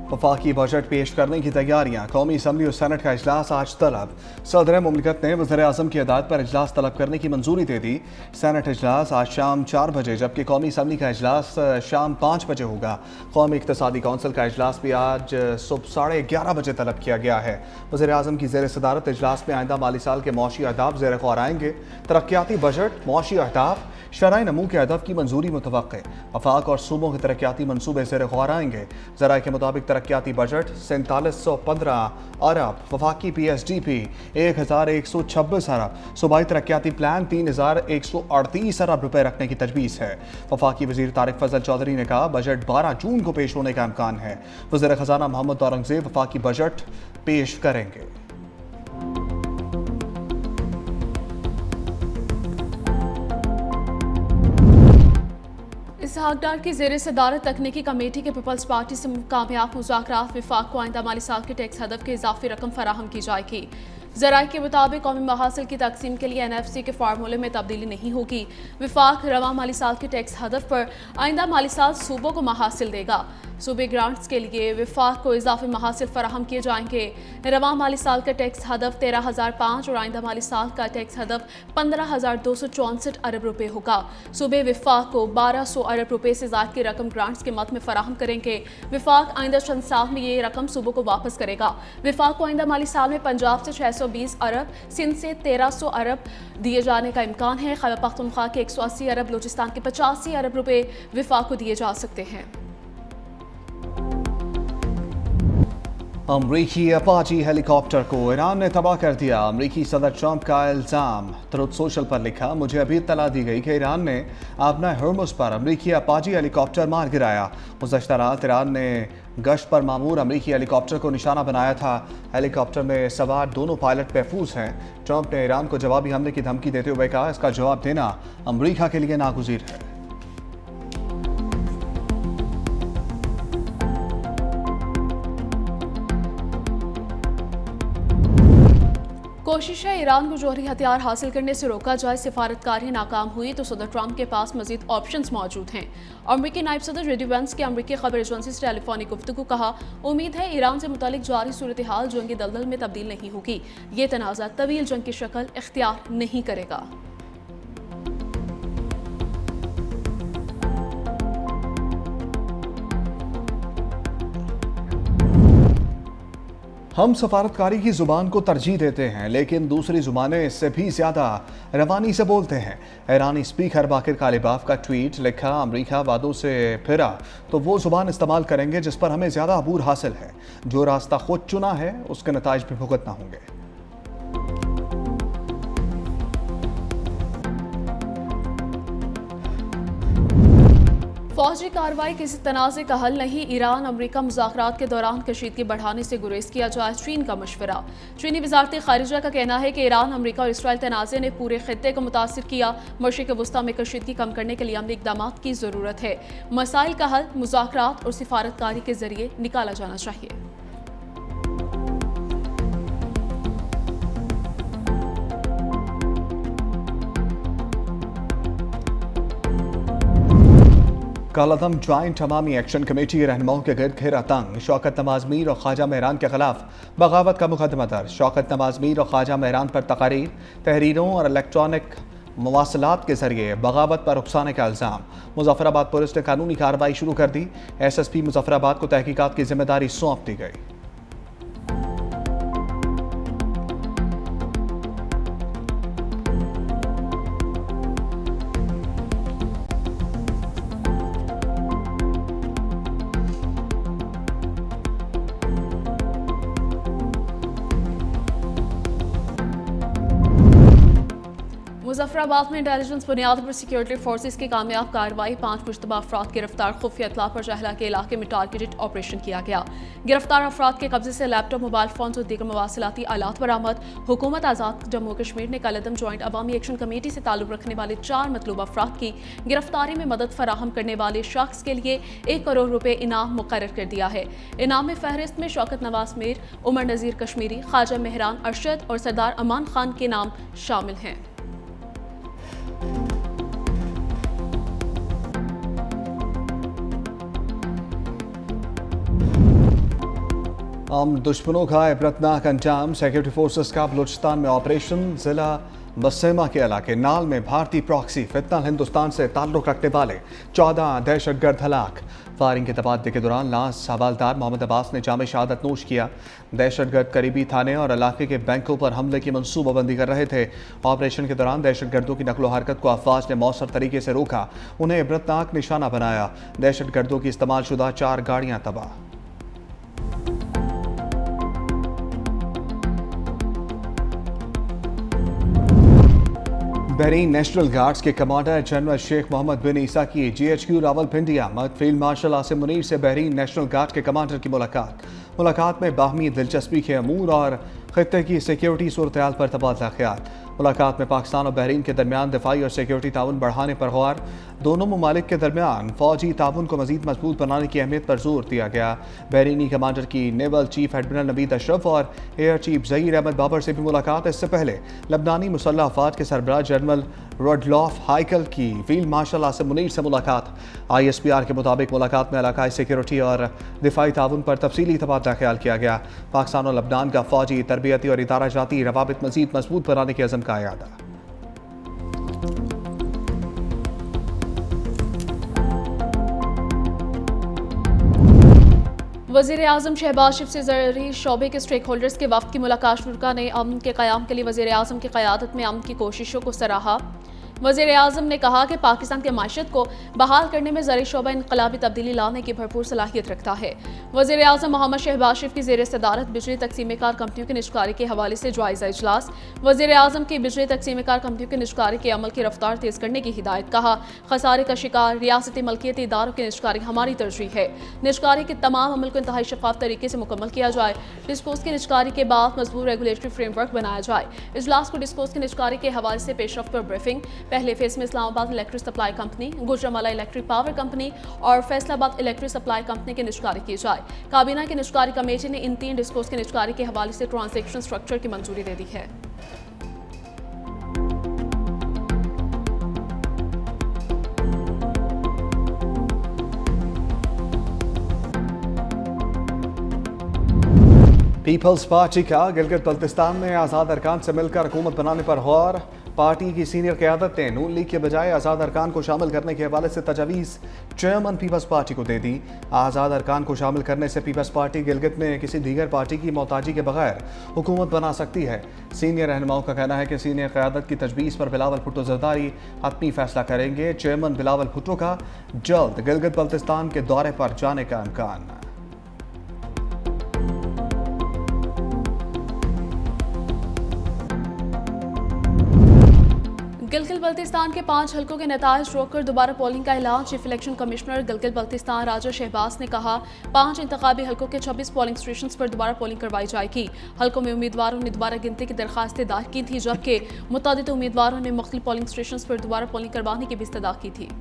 वफाकी बजट पेश करने की तैयारियां। कौमी असम्बली और सेनेट का इजलास आज तलब। सदर मुमलिकत ने वज़ीर आज़म की हदायत पर इजलास तलब करने की मंजूरी दे दी। सेनेट इजलास आज शाम 4 बजे जबकि कौमी असम्बली का इजलास शाम 5 बजे होगा। कौमी इक़्तिसादी कौंसिल का इजलास भी आज सुबह 11:30 बजे तलब किया गया है। वज़ीर आज़म की ज़ेर सदारत इजलास में आइंदा माली साल के मौशी अहदाफ ज़ेर ग़ौर आएंगे। तरक्याती बजट, मौशी अहदाफ, शरई नमू के हदफ की मंजूरी मुतवक्के। वफाक और सूबों के तरक्याती मनसूबे ज़ेर ग़ौर आएंगे। ज़राए के मुताबिक तरक्याती बजट 4715 अरब, वफाकी PSDP 1126 अरब, सूबाई तरक्याती प्लान 3138 अरब रुपए रखने की तजवीज़ है। वफाकी वज़ीर तारिक फजल चौधरी ने कहा बजट 12 जून को पेश होने का इम्कान है। वज़ीर ख़जाना मोहम्मद औरंगज़ेब वफाकी बजट पेश करेंगे। इसहाक डार की ज़ेर सदारत तकनीकी कमेटी के पीपल्स पार्टी से कामयाब मुज़ाकरात विफाक को आइंदा माली साल के टैक्स हदफ के इजाफी रकम फराहम की जाएगी। ज़राए के मुताबिक कौमी महासिल की तकसीम के लिए NFC के फार्मूले में तब्दीली नहीं होगी। विफाक रवा माली साल के टैक्स हदफ पर आइंदा माली साल सूबों को महासिल देगा। सूबे ग्रांट्स के लिए विफाक को इजाफी महासिल फराहम किए जाएंगे। रवा माली साल का टैक्स हदफ 13,005 और आइंदा माली साल का टैक्स हदफ 15,264 अरब रुपए होगा। सूबे विफाक को 1200 अरब रुपए से ज़ायद की रकम ग्रांट्स के मद में फराहम करेंगे। विफाक आइंदा चंद साल में ये रकम सूबों को वापस करेगा। विफाक को आइंदा माली साल में पंजाब से 620 अरब, सिंध से 1300 अरब दिए जाने का इम्कान है। खैबर पख्तूनख्वा के 180 अरब, बलूचिस्तान के 85 अरब रुपए विफाक को दिए जा सकते हैं। अमरीकी अपाची हेलीकॉप्टर को ईरान ने तबाह कर दिया। अमरीकी सदर ट्रंप का इल्ज़ाम। ट्रुथ सोशल पर लिखा, मुझे अभी इत्तला दी गई कि ईरान ने अपना हर्मुस पर अमरीकी अपाची हेलीकॉप्टर मार गिराया। गुज़श्ता रात ईरान ने गश्त पर मामूर अमरीकी हेलीकॉप्टर को निशाना बनाया था। हेलीकॉप्टर में सवार दोनों पायलट महफूज हैं। ट्रंप ने ईरान को जवाबी हमले की धमकी देते हुए कहा इसका जवाब देना अमरीका के लिए नागुज़ीर है। कोशिश है ईरान को जौहरी हथियार हासिल करने से रोका जाए। सिफारतकारी नाकाम हुई तो सदर ट्रंप के पास मजीद ऑप्शंस मौजूद हैं। अमरीकी नायब सदर जेडी वेंस की अमरीकी खबर एजेंसी से टेलीफोनिक गुफ्तगू कहा, उम्मीद है ईरान से मुतालिक जारी सूरत हाल जंगी दलदल में तब्दील नहीं होगी। ये तनाज़ा तवील जंग की शक्ल इख्तियार नहीं करेगा। हम सफारतकारी की ज़ुबान को तरजीह देते हैं लेकिन दूसरी ज़ुबानें इससे भी ज़्यादा रवानी से बोलते हैं। ईरानी स्पीकर बाकिर कालिबाफ का ट्वीट लिखा, अमरीका वादों से फिरा तो वो ज़ुबान इस्तेमाल करेंगे जिस पर हमें ज़्यादा अबूर हासिल है। जो रास्ता खुद चुना है उसके नताइज भी भुगतना होंगे। फौजी कार्रवाई किसी तनाज़े का हल नहीं। ईरान अमरीका मुज़ाकरात के दौरान कशीदगी बढ़ाने से गुरेज किया जाए, चीन का मशवरा। चीनी वज़ारत ख़ारिजा का कहना है कि ईरान अमरीका और इसराइल तनाज़े ने पूरे खित्ते को मुतासिर किया। मशरिक़ वस्ता में कशीदगी कम करने के लिए अमली इक़दाम की ज़रूरत है। मसाइल का हल मुज़ाकरात और सिफारतकारी के ज़रिए निकाला जाना चाहिए। कालादम ज्वाइंट अवामी एक्शन कमेटी के रहनुमाओं के गिरद घेरा तंग। शौकत नवाज मीर और ख्वाजा मेहरान के खिलाफ बगावत का मुकदमा दर्ज। शौकत नवाज मीर और ख्वाजा मेहरान पर तकारीर, तहरीरों और इलेक्ट्रॉनिक मवासलात के जरिए बगावत पर उकसाने का इल्ज़ाम। मुजफ्फराबाद पुलिस ने कानूनी कार्रवाई शुरू कर दी। SSP मुजफ्फराबाद को तहकीकात की जिम्मेदारी सौंप दी गई। मुजफ्फराबाद में इंटेलिजेंस बुनियाद पर सिक्योरिटी फोर्सेज की कामयाब कार्रवाई। 5 मुश्तबा अफराद गिरफ्तार। खुफिया इत्तला पर जहला के इलाके में टारगेटेड ऑपरेशन किया गया। गिरफ्तार अफराद के कब्जे से लैपटॉप, मोबाइल फोन और दीगर मवासिलाती आलात बरामद। हुकूमत आज़ाद जम्मू कश्मीर ने कालादम ज्वाइंट अवामी एक्शन कमेटी से ताल्लुक रखने वाले 4 मतलूबा अफराद की गिरफ्तारी में मदद फराहम करने वाले शख्स के लिए 1 करोड़ रुपए इनाम मुकर्रर कर दिया है। इनाम में फहरिस्त में शौकत नवाज मीर, उमर नज़ीर कश्मीरी, ख्वाजा मेहरान अरशद और सरदार अमान खान के नाम शामिल हैं। हम दुश्मनों का इबरतनाक अंजाम। सिक्योरिटी फोर्सेस का बलूचिस्तान में ऑपरेशन। जिला बसेमा के इलाके नाल में भारतीय प्रॉक्सी फितनल हिंदुस्तान से ताल्लुक रखने वाले 14 दहशतगर्द हलाक। फायरिंग के तबादले के दौरान लाश हवालदार मोहम्मद अब्बास ने जाम शहादत नोश किया। दहशतगर्द करीबी थाने और इलाके के बैंकों पर हमले की मनसूबाबंदी कर रहे थे। ऑपरेशन के दौरान दहशतगर्दों की नकलो हरकत को अफवाज ने मौसर तरीके से रोका, उन्हें इबरतनाक निशाना बनाया। दहशतगर्दों की इस्तेमाल शुदा 4 गाड़ियां तबाह। बहरीन नेशनल गार्ड्स के कमांडर जनरल शेख मोहम्मद बिन ईसा की GHQ रावलपिंडिया मत फील्ड मार्शल आसिम मुनीर से बहरीन नेशनल गार्ड के कमांडर की मुलाकात में बाहमी दिलचस्पी के अमूर और खत्ते की सिक्योरिटी सूरत हाल पर तबादला ख्याल। मुलाकात में पाकिस्तान और बहरीन के दरमियान दिफाई और सिक्योरिटी ताउन बढ़ाने पर गौर। दोनों ममालिक के दरमियान फौजी ताउन को मजीद मजबूत बनाने की अहमियत पर जोर दिया गया। बहरीनी कमांडर की naval chief admiral Naveed Ashraf और एयर चीफ जहीर अहमद बाबर से भी मुलाकात। इससे पहले लबनानी मुसल्लह अफवाज के सरबराह जनरल रोडलॉफ हाइकल की फील्ड मार्शल आसिम मुनीर से मुलाकात। ISPR के मुताबिक मुलाकात में इलाकाई सिक्योरिटी और दिफाई ताउन पर तफसीली तबादला ख्याल किया गया। पाकिस्तान और लबनान का फौजी, तरबियती और इदारा जाती रवाबित मजीद मजबूत बनाने के अज़म का इरादा। वज़ीर आज़म शहबाज शरीफ से ज़रूरी शोबे के स्टेक होल्डर्स के वफ़द की मुलाकात। शुरा ने अमन के क़याम के लिए वज़ीर आज़म की क़यादत में अमन की कोशिशों को सराहा। वज़ीर आज़म ने कहा कि पाकिस्तान के माशत को बहाल करने में ज़रूरी शोबा इनकलाबी तब्दीली लाने की भरपूर सलाहियत रखता है। वज़ीर आज़म मोहम्मद शहबाज शरीफ की ज़ेर सदारत बिजली तकसीम कार कंपनियों की निष्कारी के हवाले से जायज़ा इजलास। वज़ीर आज़म की बिजली तकसीम कार कंपनियों की निष्कारी के अमल की रफ्तार तेज़ करने की हिदायत। कहा, खसारे का शिकार रियासती मलकियती इदारों की निष्कारी हमारी तरजीह है। निष्कारी के तमाम अमल को इंतहाई शफाफ तरीके से मुकम्मल किया जाए। डिस्कोस की निष्कारी के बाद मजबूत रेगुलेटरी फ्रेमवर्क बनाया जाए। इजलास को डिस्कोस की निष्कारी के हवाले से पेशरफ पर ब्रीफिंग। पहले फेज में Islamabad electric supply company, Gujranwala electric power company और फैसलाबाद इलेक्ट्रिक सप्लाई कंपनी की निष्कारी की जाए। काबीना की निष्कारी कमेटी ने इन 3 डिस्कोस की निष्कारी के हवाले से ट्रांजैक्शन स्ट्रक्चर की मंजूरी दे दी है। पीपल्स पार्टी का गिलगित बल्तिस्तान में आज़ाद अरकान से मिलकर हुकूमत बनाने पर गौर। पार्टी की सीनियर क़यादत ने नून लीग के बजाय आज़ाद अरकान को शामिल करने के हवाले से तजावीज़ चेयरमैन पीपल्स पार्टी को दे दी। आज़ाद अरकान को शामिल करने से पीपल्स पार्टी गिलगित में किसी दीगर पार्टी की मोहताजी के बगैर हुकूमत बना सकती है। सीनियर रहनुमाओं का कहना है कि सीनियर क़यादत की तजवीज़ पर बिलावल भुट्टो जरदारी हतमी फैसला करेंगे। चेयरमैन बिलावल भुट्टो का जल्द गिलगित बल्तिस्तान के दौरे पर जाने का इम्कान। गिलगित बल्तिस्तान के 5 हलकों के नताइज रोककर दोबारा पोलिंग का ऐलान। Chief election commissioner Gilgit Baltistan Raja Shahbaz ने कहा, 5 इंतखाबी हलकों के 26 पोलिंग स्टेशन पर दोबारा पोलिंग करवाई जाएगी। हलकों में उम्मीदवारों ने दोबारा गिनती की दरखास्तें दायर की थी, जबकि मुतअद्दिद उम्मीदवारों ने मुख्तलिफ पोलिंग स्टेशन पर दोबारा पोलिंग करवाने की भी इस्तदा की थी।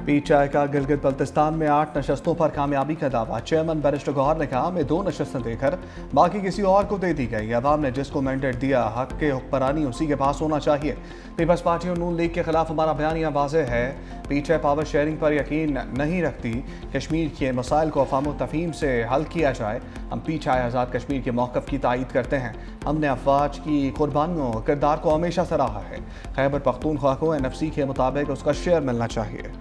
PTI का गिलगित बल्तिस्तान में 8 नशस्तों पर कामयाबी का दावा। चेयरमैन बैरिस्टर गौहर ने कहा, हमें 2 नशस्तें देकर बाकी किसी और को दे दी गई। अवाम ने जिसको मैंडेट दिया, हक के हुक्मरानी उसी के पास होना चाहिए। पीपल्स पार्टी और नून लीग के खिलाफ हमारा बयानिया वाज़ेह है। PTI पावर शेयरिंग पर यकीन नहीं रखती। कश्मीर के मसाइल को अफ़ाम तफ़हीम से हल किया जाए। हम PTI आज़ाद कश्मीर के मौक़िफ़ की तायीद करते हैं। हमने अफवाज की कुर्बानियों और किरदार को हमेशा सराहा है। खैबर पख्तूनख्वा को NFC के मुताबिक उसका शेयर मिलना चाहिए।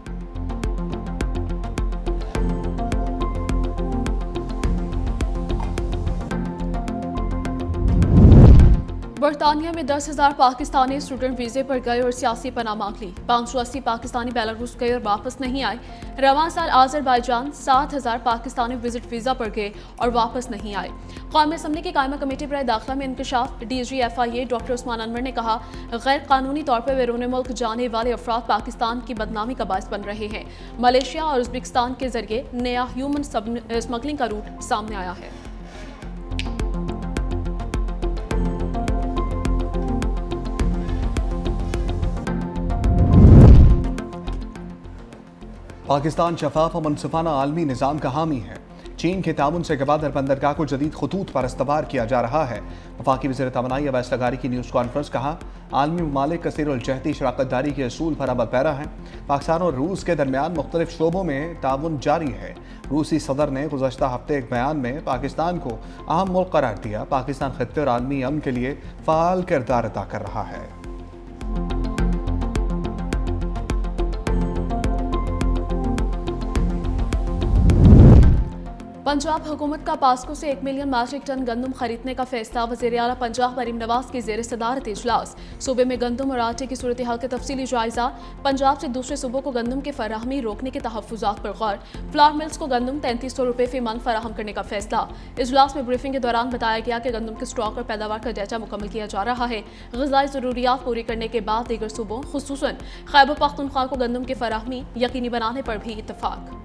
बरतानिया में 10,000 पाकिस्तानी स्टूडेंट वीज़े पर गए और सियासी पनाह मांग ली। 580 पाकिस्तानी बेलारूस गए और वापस नहीं आए। रवां साल आज़रबाईजान 7,000 पाकिस्तानी विजिट वीज़ा पर गए और वापस नहीं आए। कौमी असम्बली की कायमा कमेटी पर दाखिला में इंकशाफ। DG FIA doctor Usman Anwar ने कहा, गैर कानूनी तौर पर बैरून मुल्क जाने वाले अफराद पाकिस्तान की बदनामी का बायस बन रहे हैं। मलेशिया और उज़्बेकिस्तान के जरिए नया ह्यूमन स्मगलिंग का रूट सामने आया है। पाकिस्तान शफाफ और मनसफाना आलमी निज़ाम का हामी है। चीन के ताउन से गवादर बंदरगाह को जदीद खतूत पर इस्तवार किया जा रहा है। वफाकी वज़ीर तवानाई अवैस लगारी की न्यूज़ कॉन्फ्रेंस। कहा, आलमी ममालिक कसीरुल-जहती शराकतदारी के असूल पर अमल पैरा हैं। पाकिस्तान और रूस के दरमियान मुख्तलिफ शोबों में ताउन जारी है। रूसी सदर ने गुज़श्ता हफ्ते एक बयान में पाकिस्तान को अहम मुल्क करार दिया। पाकिस्तान खत्ते और आलमी अमन के लिए फ़ाल किरदार अदा कर रहा है। पंजाब हुकूमत का पास्को से 1 मिलियन मीट्रिक टन गंदम खरीदने का फैसला। वज़ीर आला पंजाब मरीम नवाज की ज़ेर सदारत इजलास। सूबे में गंदम और आटे की सूरत हाल का तफसीली जायजा। पंजाब से दूसरे सूबों को गंदम की फराहमी रोकने के तहफ़्फ़ुज़ात पर गौर। फ्लावर मिल्स को गंदम 3300 रुपये फी मन फराहम करने का फैसला। इजलास में ब्रीफिंग के दौरान बताया गया कि गंदम के स्टॉक और पैदावार का डाटा मुकम्मल किया जा रहा है। ग़िज़ाई ज़रूरियात पूरी करने के बाद दीगर सूबों खुसूसन खैबर पख्तूनख्वा को गंदम की फराहमी यकीनी बनाने पर भी इत्तफ़ाक़।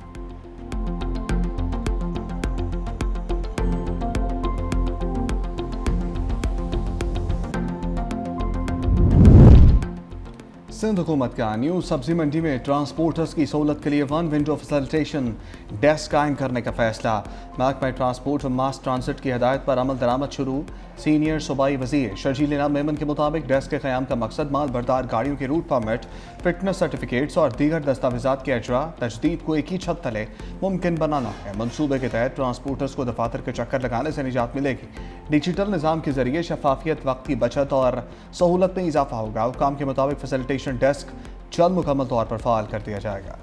सिंध हुकूमत का न्यू सब्जी मंडी में ट्रांसपोर्टर्स की सहूलत के लिए 1 विंडो फैसिलिटेशन डेस्क कायम करने का फैसला। महकमा ट्रांसपोर्ट और मास ट्रांसिट की हदायत पर अमल दरामद शुरू। सीनियर सूबाई वज़ीर शर्जील इनाम मेमन के मुताबिक डेस्क के क़याम का मकसद माल बरदार गाड़ियों के रूट परमिट, फिटनेस सर्टिफिकेट्स और दीगर दस्तावेजात के अजरा तजदीद को एक ही छत तले मुमकिन बनाना है। मनसूबे के तहत ट्रांसपोर्टर्स को दफातर के चक्कर लगाने से निजात मिलेगी। डिजिटल निज़ाम के जरिए शफाफियत, वक्त की बचत और सहूलत में इजाफा होगा। हुकाम के मुताबिक फैसिलिटेशन डेस्क जल्द मुकम्मल तौर पर फ़ाल कर दिया जाएगा।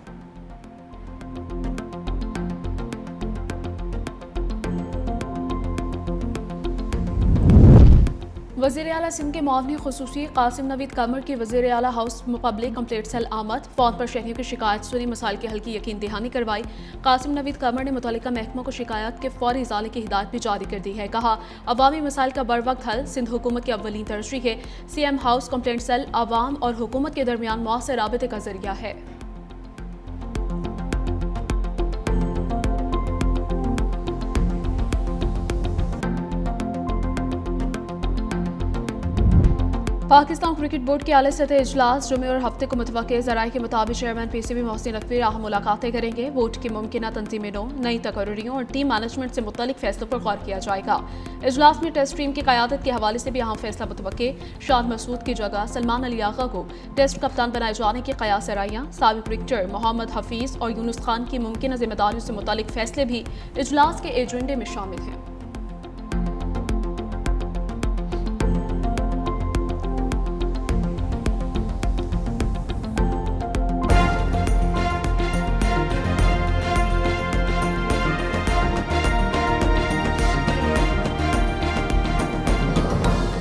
वज़ीर आला सिंध के मुआवनी खुसूसी कासिम नवीद कमर की वज़ीर आला हाउस पब्लिक कंप्लेंट सेल आमद। फ़ोन पर शहरियों की शिकायत सुनी, मसाइल के हल की यकीन दहानी करवाई। कासिम नवीद कमर ने मुतल्लिका महकमा को शिकायत के फौरी इज़ाले की हिदायत भी जारी कर दी है। कहा, अवामी मसाइल का बर वक्त हल सिंध हुकूमत की अव्वलीन तरजीह है। CM हाउस कंप्लेंट सेल आवाम और हुकूमत के दरमियान मौसर राबते का जरिया है। पाकिस्तान क्रिकेट बोर्ड के आला सतह इजलास जुमे और हफ्ते को मुतवक्किल। ज़राए के मुताबिक चेयरमैन PCB मोहसिन नकवी राह मुलाकातें करेंगे। बोर्ड की मुमकिन तंजीमी नो, नई तकर्रियों और टीम मैनेजमेंट से मुतल्लिक फैसलों पर गौर किया जाएगा। इजलास में टेस्ट टीम की क़यादत के हवाले से भी अहम फैसला मुतवक्किल। शाद मसूद की जगह सलमान अली आगा को टेस्ट कप्तान बनाए जाने की क़यास राइयां। साबिक क्रिकेटर मोहम्मद हफीज़ और यूनुस खान की मुमकिन जिम्मेदारियों से मुतल्लिक फैसले भी इजलास के एजेंडे में शामिल हैं।